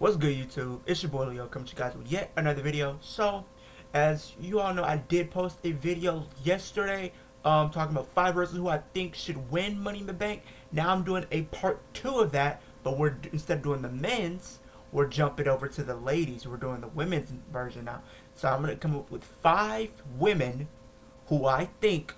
What's good, YouTube? It's your boy Leo coming to you guys with yet another video. So, as you all know, I did post a video yesterday talking about 5 wrestlers who I think should win Money in the Bank. Now I'm doing a part 2 of that, but instead of doing the men's, we're jumping over to the ladies. We're doing the women's version now. So I'm going to come up with 5 women who I think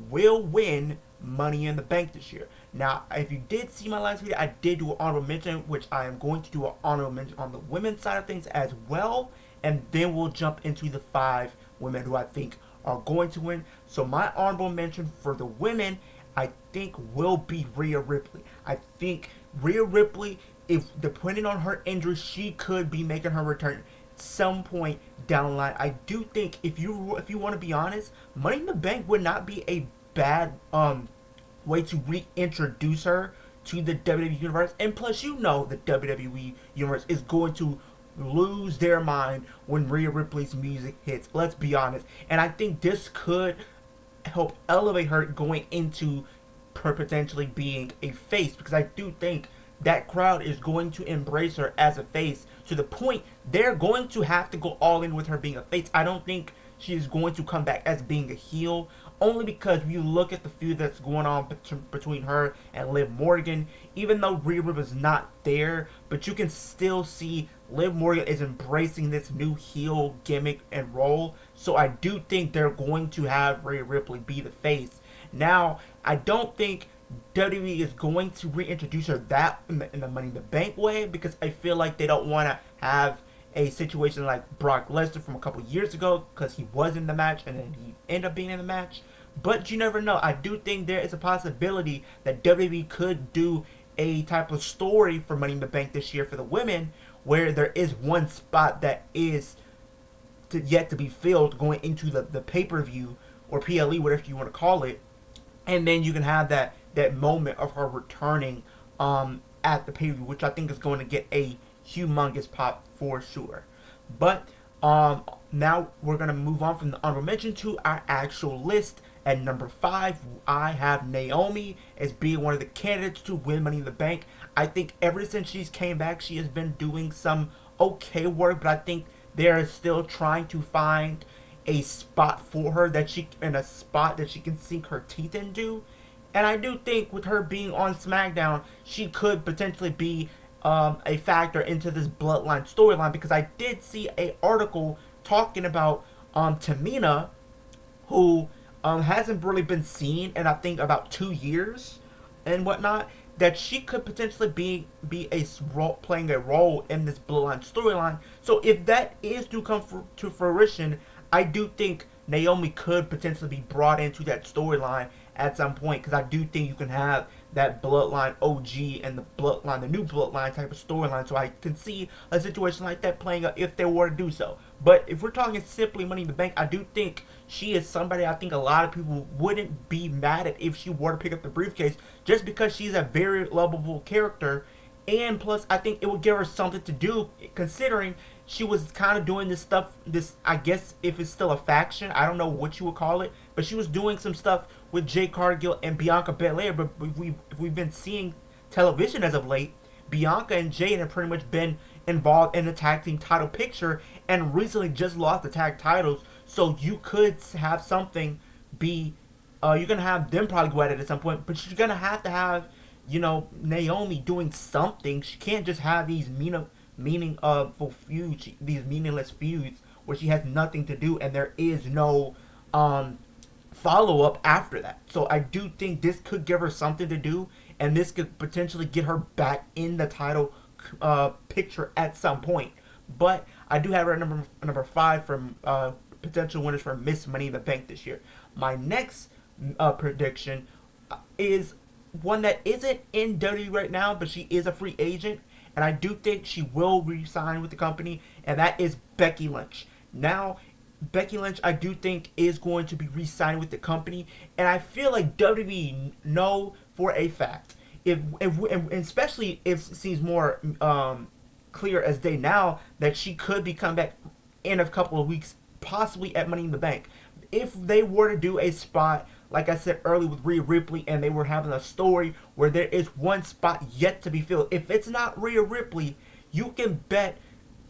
will win Money in the Bank this year. Now, if you did see my last video, I did do an honorable mention, which I am going to do an honorable mention on the women's side of things as well, and then we'll jump into the 5 women who I think are going to win. So my honorable mention for the women, I think, will be Rhea Ripley. I think Rhea Ripley, if depending on her injury, she could be making her return some point down the line. I do think if you want to be honest, Money in the Bank would not be a bad way to reintroduce her to the WWE universe. And plus, you know, the WWE universe is going to lose their mind when Rhea Ripley's music hits. Let's be honest. And I think this could help elevate her going into her potentially being a face, because I do think that crowd is going to embrace her as a face to the point they're going to have to go all in with her being a face. I don't think she is going to come back as being a heel, only because if you look at the feud that's going on between her and Liv Morgan, even though Rhea Ripley is not there, but you can still see Liv Morgan is embracing this new heel gimmick and role. So I do think they're going to have Rhea Ripley be the face. Now, I don't think WWE is going to reintroduce her that in the Money in the Bank way, because I feel like they don't want to have a situation like Brock Lesnar from a couple years ago, because he was in the match and then he ended up being in the match. But you never know. I do think there is a possibility that WWE could do a type of story for Money in the Bank this year for the women, where there is one spot that is yet to be filled going into the pay-per-view or PLE, whatever you want to call it, and then you can have that moment of her returning at the pay-per-view, which I think is going to get a humongous pop for sure. But now we're going to move on from the honorable mention to our actual list. At number 5, I have Naomi as being one of the candidates to win Money in the Bank. I think ever since she's came back, she has been doing some okay work, but I think they're still trying to find a spot for her that she can sink her teeth into. And I do think with her being on SmackDown, she could potentially be a factor into this Bloodline storyline, because I did see an article talking about Tamina, who hasn't really been seen in I think about 2 years and whatnot, that she could potentially be playing a role in this Bloodline storyline. So if that is to come to fruition, I do think Naomi could potentially be brought into that storyline at some point, because I do think you can have that Bloodline OG and the new Bloodline type of storyline. So I can see a situation like that playing out if they were to do so. But if we're talking simply Money in the Bank, I do think she is somebody I think a lot of people wouldn't be mad at if she were to pick up the briefcase, just because she's a very lovable character. And plus, I think it would give her something to do, considering she was kind of doing this stuff, I guess if it's still a faction, I don't know what you would call it, but she was doing some stuff with Jade Cargill and Bianca Belair. But if we've been seeing television as of late, Bianca and Jade have pretty much been involved in the tag team title picture, and recently just lost the tag titles. So you could have something be, you're going to have them probably go at it at some point, but you're going to have, you know, Naomi doing something. She can't just have these meaningful feuds, these meaningless feuds where she has nothing to do and there is no follow up after that. So I do think this could give her something to do, and this could potentially get her back in the title picture at some point. But I do have her at number 5 from potential winners for Miss Money in the Bank this year. My next prediction is one that isn't in WWE right now, but she is a free agent, and I do think she will re-sign with the company, and that is Becky Lynch. Now, Becky Lynch, I do think, is going to be re-signed with the company, and I feel like WWE know for a fact, and especially if it seems more clear as day now, that she could be coming back in a couple of weeks, possibly at Money in the Bank. If they were to do a spot, like I said earlier, with Rhea Ripley, and they were having a story where there is one spot yet to be filled, if it's not Rhea Ripley, you can bet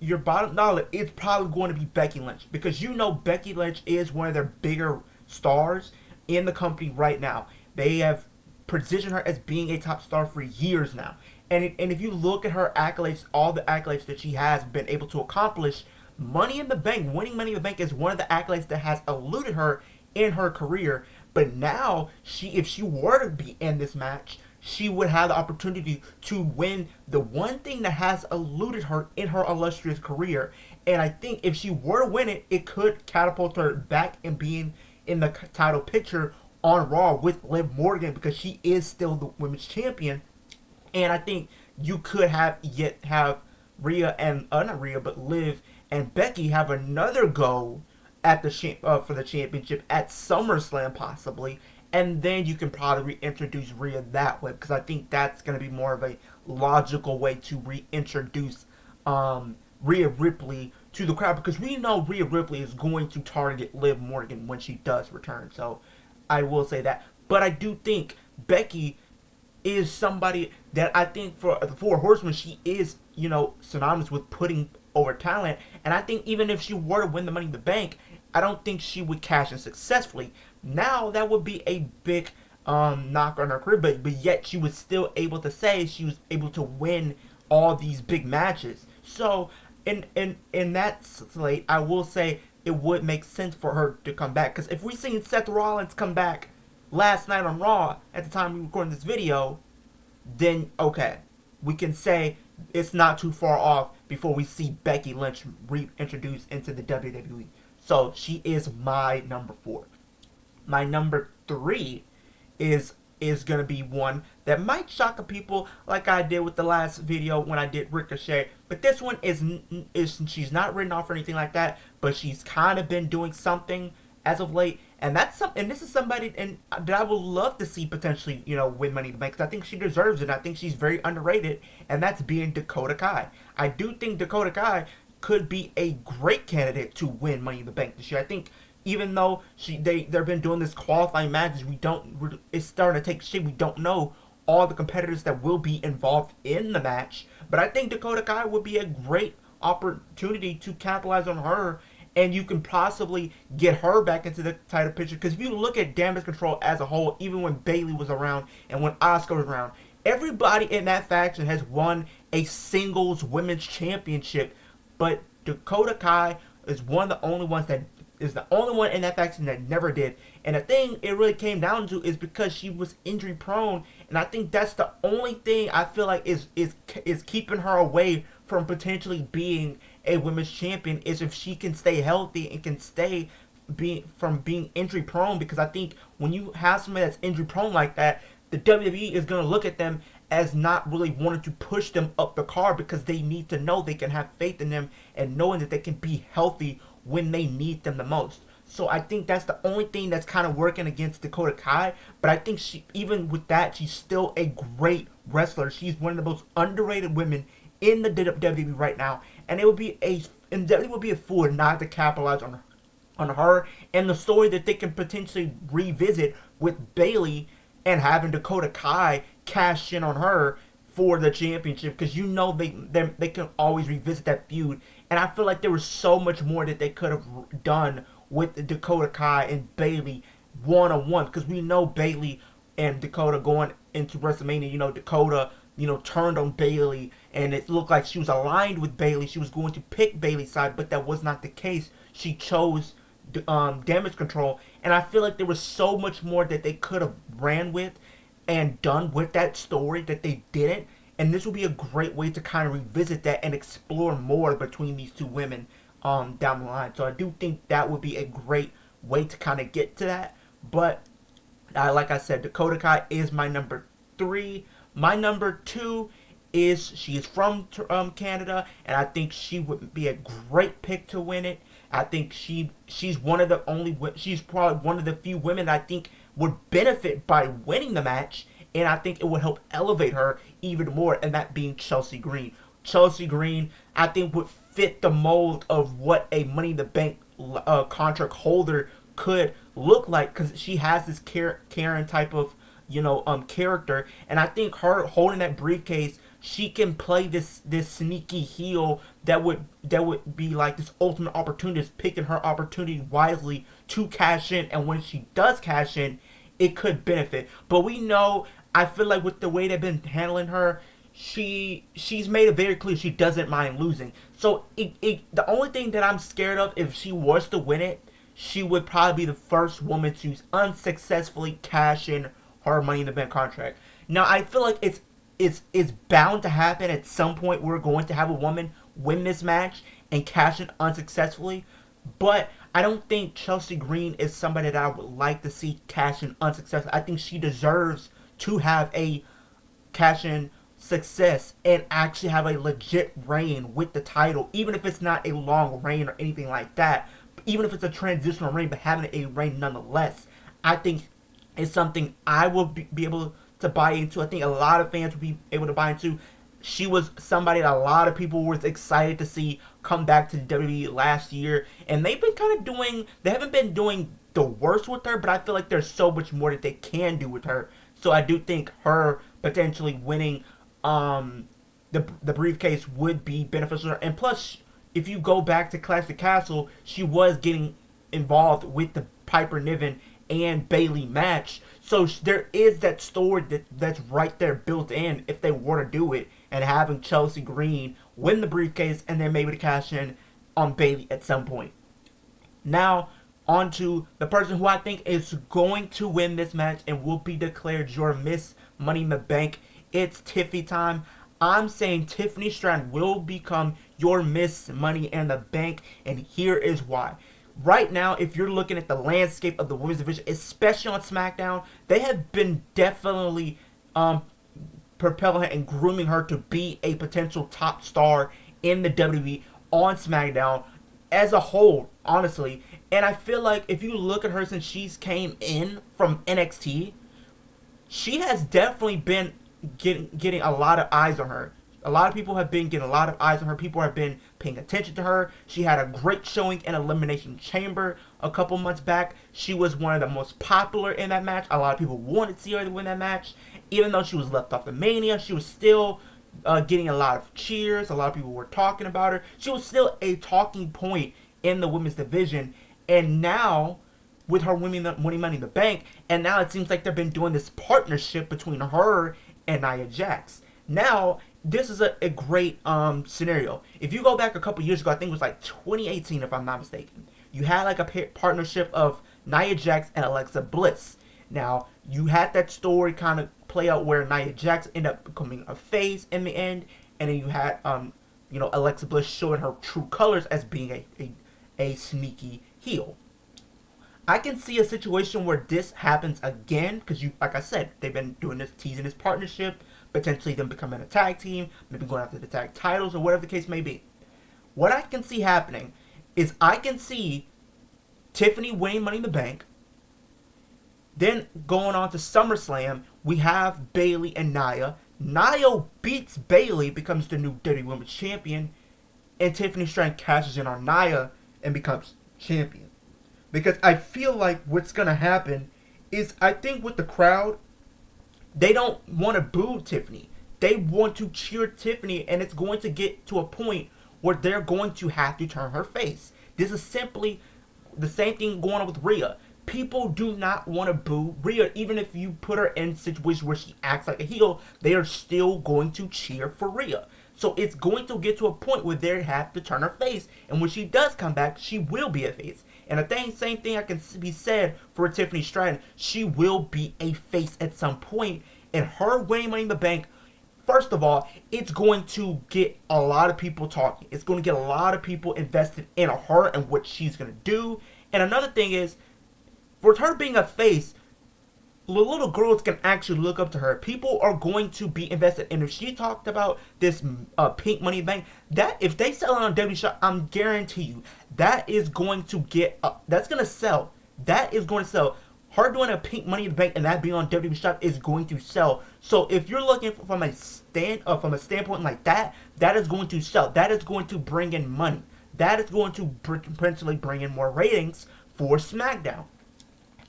your bottom dollar it's probably going to be Becky Lynch, because you know Becky Lynch is one of their bigger stars in the company right now. They have positioned her as being a top star for years now. And if you look at her accolades, all the accolades that she has been able to accomplish, Money in the Bank, winning Money in the Bank is one of the accolades that has eluded her in her career. But now, if she were to be in this match, she would have the opportunity to win the one thing that has eluded her in her illustrious career. And I think if she were to win it, it could catapult her back and being in the title picture on Raw with Liv Morgan, because she is still the women's champion. And I think you could have Rhea and not Rhea, but Liv and Becky have another go at the for the championship at SummerSlam possibly, and then you can probably reintroduce Rhea that way, because I think that's going to be more of a logical way to reintroduce Rhea Ripley to the crowd, because we know Rhea Ripley is going to target Liv Morgan when she does return. So I will say that, but I do think Becky is somebody that I think for the Four Horsemen, she is, synonymous with putting over talent. And I think even if she were to win the Money in the Bank, I don't think she would cash in successfully. Now, that would be a big knock on her career, but yet she was still able to say she was able to win all these big matches. So, in that slate, I will say it would make sense for her to come back. Because if we seen Seth Rollins come back last night on Raw at the time we were recording this video, then okay, we can say it's not too far off before we see Becky Lynch reintroduced into the WWE. So she is my number 4. My number 3 is gonna be one that might shock people, like I did with the last video when I did Ricochet. But this one is she's not written off or anything like that, but she's kind of been doing something as of late, and that's something. And this is somebody that I would love to see potentially, win Money in the Bank, because I think she deserves it. I think she's very underrated, and that's being Dakota Kai. I do think Dakota Kai could be a great candidate to win Money in the Bank this year. I think even though they've been doing this qualifying matches, it's starting to take shape. We don't know all the competitors that will be involved in the match, but I think Dakota Kai would be a great opportunity to capitalize on her, and you can possibly get her back into the title picture. Because if you look at Damage Control as a whole, even when Bayley was around and when Asuka was around, everybody in that faction has won a singles women's championship, but Dakota Kai is the only one in that faction that never did. And the thing it really came down to is because she was injury prone, and I think that's the only thing I feel like is keeping her away from potentially being a women's champion, is if she can stay healthy and can stay from being injury prone. Because I think when you have somebody that's injury prone like that, the WWE is going to look at them as not really wanting to push them up the card, because they need to know they can have faith in them and knowing that they can be healthy when they need them the most. So I think that's the only thing that's kind of working against Dakota Kai. But I think even with that, she's still a great wrestler. She's one of the most underrated women in the WWE right now, and WWE would be a fool not to capitalize on her and the story that they can potentially revisit with Bayley, and having Dakota Kai cash in on her for the championship, because they can always revisit that feud. And I feel like there was so much more that they could have done with Dakota Kai and Bayley one-on-one, because we know Bayley and Dakota going into WrestleMania, Dakota turned on Bayley, and it looked like she was aligned with Bayley. She was going to pick Bayley's side, but that was not the case. She chose Damage Control, and I feel like there was so much more that they could have ran with and done with that story that they didn't. And this would be a great way to kind of revisit that and explore more between these two women down the line. So I do think that would be a great way to kind of get to that. But like I said, Dakota Kai is my number 3. My number 2 is, she is from Canada, and I think she would be a great pick to win it. I think she's she's probably one of the few women I think would benefit by winning the match, and I think it would help elevate her even more, and that being Chelsea Green. Chelsea Green, I think, would fit the mold of what a Money in the Bank contract holder could look like, because she has this Karen type of character, and I think her holding that briefcase she can play this sneaky heel that would be like this ultimate opportunist, picking her opportunity wisely to cash in, and when she does cash in, it could benefit. But we know, I feel like with the way they've been handling her, she's made it very clear she doesn't mind losing. So the only thing that I'm scared of, if she was to win it, she would probably be the first woman to unsuccessfully cash in her Money in the Bank contract. Now I feel like it's bound to happen at some point. We're going to have a woman win this match and cash in unsuccessfully, but I don't think Chelsea Green is somebody that I would like to see cash in unsuccessfully. I think she deserves to have a cash in success and actually have a legit reign with the title, even if it's not a long reign or anything like that. Even if it's a transitional reign, but having a reign nonetheless, I think is something I will be able to buy into. I think a lot of fans will be able to buy into. She was somebody that a lot of people were excited to see come back to the WWE last year, and they've been kind of doing. They haven't been doing the worst with her, but I feel like there's so much more that they can do with her. So I do think her potentially winning the briefcase would be beneficial. And plus, if you go back to Clash of the Castle, she was getting involved with the Piper Niven and Bayley match. So there is that story that's right there built in if they were to do it, and having Chelsea Green win the briefcase and then maybe to cash in on Bayley at some point. Now, on to the person who I think is going to win this match and will be declared your Miss Money in the Bank. It's Tiffany time. I'm saying Tiffany Stratton will become your Miss Money in the Bank, and here is why. Right now, if you're looking at the landscape of the women's division, especially on SmackDown, they have been definitely propelling her and grooming her to be a potential top star in the WWE on SmackDown as a whole, honestly. And I feel like if you look at her since she's came in from NXT, she has definitely been getting a lot of eyes on her. A lot of people have been getting a lot of eyes on her. People have been paying attention to her. She had a great showing in Elimination Chamber a couple months back. She was one of the most popular in that match. A lot of people wanted to see her to win that match. Even though she was left off the Mania, she was still getting a lot of cheers. A lot of people were talking about her. She was still a talking point in the women's division. And now, with her winning Money in the Bank, and now it seems like they've been doing this partnership between her and Nia Jax. Now, this is a great scenario. If you go back a couple years ago, I think it was like 2018 if I'm not mistaken, you had like a partnership of Nia Jax and Alexa Bliss. Now, you had that story kind of play out where Nia Jax ended up becoming a face in the end, and then you had Alexa Bliss showing her true colors as being a sneaky heel. I can see a situation where this happens again because like I said, they've been doing this, teasing this partnership, potentially them becoming a tag team, maybe going after the tag titles or whatever the case may be. What I can see happening is I can see Tiffany winning Money in the Bank. Then going on to SummerSlam, we have Bayley and Nia. Nia beats Bayley, becomes the new WWE Women's Champion, and Tiffany Stratton cashes in on Nia and becomes champion. Because I feel like what's going to happen is, I think with the crowd, they don't want to boo Tiffany. They want to cheer Tiffany, and it's going to get to a point where they're going to have to turn her face. This is simply the same thing going on with Rhea. People do not want to boo Rhea. Even if you put her in situations where she acts like a heel, they are still going to cheer for Rhea. So it's going to get to a point where they have to turn her face. And when she does come back, she will be a face. And the same thing I can be said for Tiffany Stratton. She will be a face at some point. And her winning Money in the Bank, first of all, it's going to get a lot of people talking. It's going to get a lot of people invested in her and what she's going to do. And another thing is, for her being a face, the little girls can actually look up to her. People are going to be invested. And if she talked about this pink Money Bank, that if they sell it on WWE Shop, I'm guarantee you that is going to get that's going to sell. That is going to sell. Her doing a pink Money in the Bank and that being on WWE Shop is going to sell. So if you're looking from a standpoint like that, that is going to sell. That is going to bring in money. That is going to potentially bring in more ratings for SmackDown.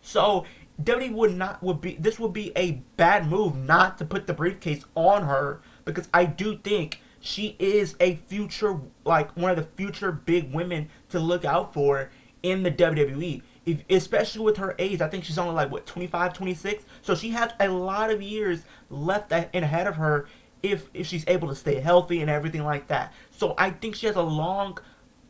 So WWE this would be a bad move not to put the briefcase on her because I do think she is a future, like one of the future big women to look out for in the WWE. If, especially with her age, I think she's only like what 25, 26. So she has a lot of years left ahead of her if she's able to stay healthy and everything like that. So I think she has a long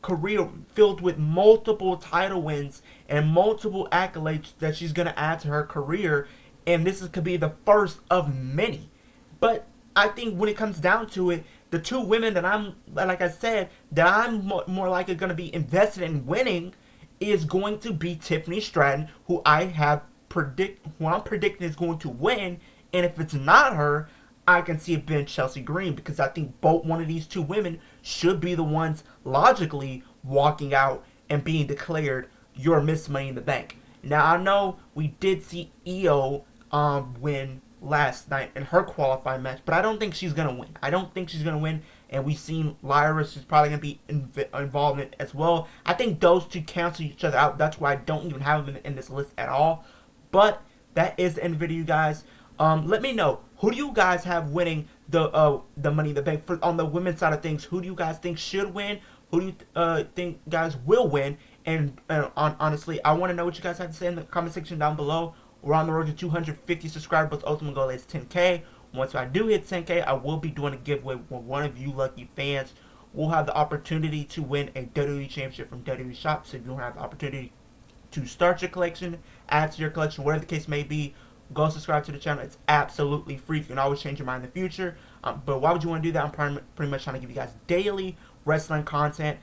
career filled with multiple title wins and multiple accolades that she's going to add to her career, and could be the first of many. But I think when it comes down to it, the two women that I'm, like I said, that I'm more likely going to be invested in winning is going to be Tiffany Stratton, who I'm predicting is going to win. And if it's not her, I can see it being Chelsea Green, because I think both one of these two women should be the ones logically walking out and being declared your Miss Money in the Bank. Now I know we did see Io win last night in her qualifying match, but I don't think she's gonna win. I don't think she's gonna win, and we've seen Lyra. She's probably gonna be involved in it as well. I think those two cancel each other out. That's why I don't even have them in this list at all. But that is the end of the video, guys. Let me know, who do you guys have winning the Money in the Bank on the women's side of things? Who do you guys think should win? Who do you think guys will win? And honestly, I want to know what you guys have to say in the comment section down below. We're on the road to 250 subscribers. Ultimate goal is 10K. Once I do hit 10K, I will be doing a giveaway where one of you lucky fans will have the opportunity to win a WWE Championship from WWE Shop. So if you don't have the opportunity to start your collection, add to your collection, whatever the case may be, go subscribe to the channel. It's absolutely free. You can always change your mind in the future. But why would you want to do that? I'm pretty much trying to give you guys daily wrestling content.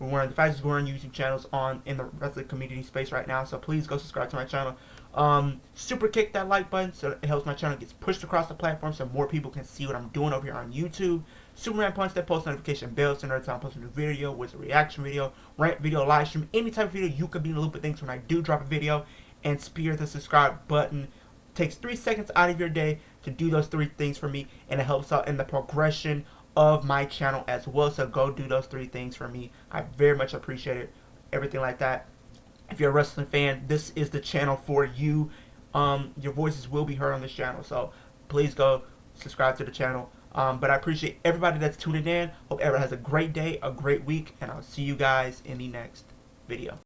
We're one of the fastest growing YouTube channels in the wrestling community space right now. So please go subscribe to my channel. Super kick that like button so it helps my channel get pushed across the platform so more people can see what I'm doing over here on YouTube. Superman punch that post notification bell so every time I post a new video, with a reaction video, rant video, live stream, any type of video, you can be in the loop of things when I do drop a video. And spear the subscribe button. It takes 3 seconds out of your day to do those 3 things for me, and it helps out in the progression of my channel as well. So go do those 3 things for me. I very much appreciate it. Everything like that. If you're a wrestling fan, this is the channel for you. Your voices will be heard on this channel, so please go subscribe to the channel. But I appreciate everybody that's tuning in. Hope everyone has a great day, a great week, and I'll see you guys in the next video.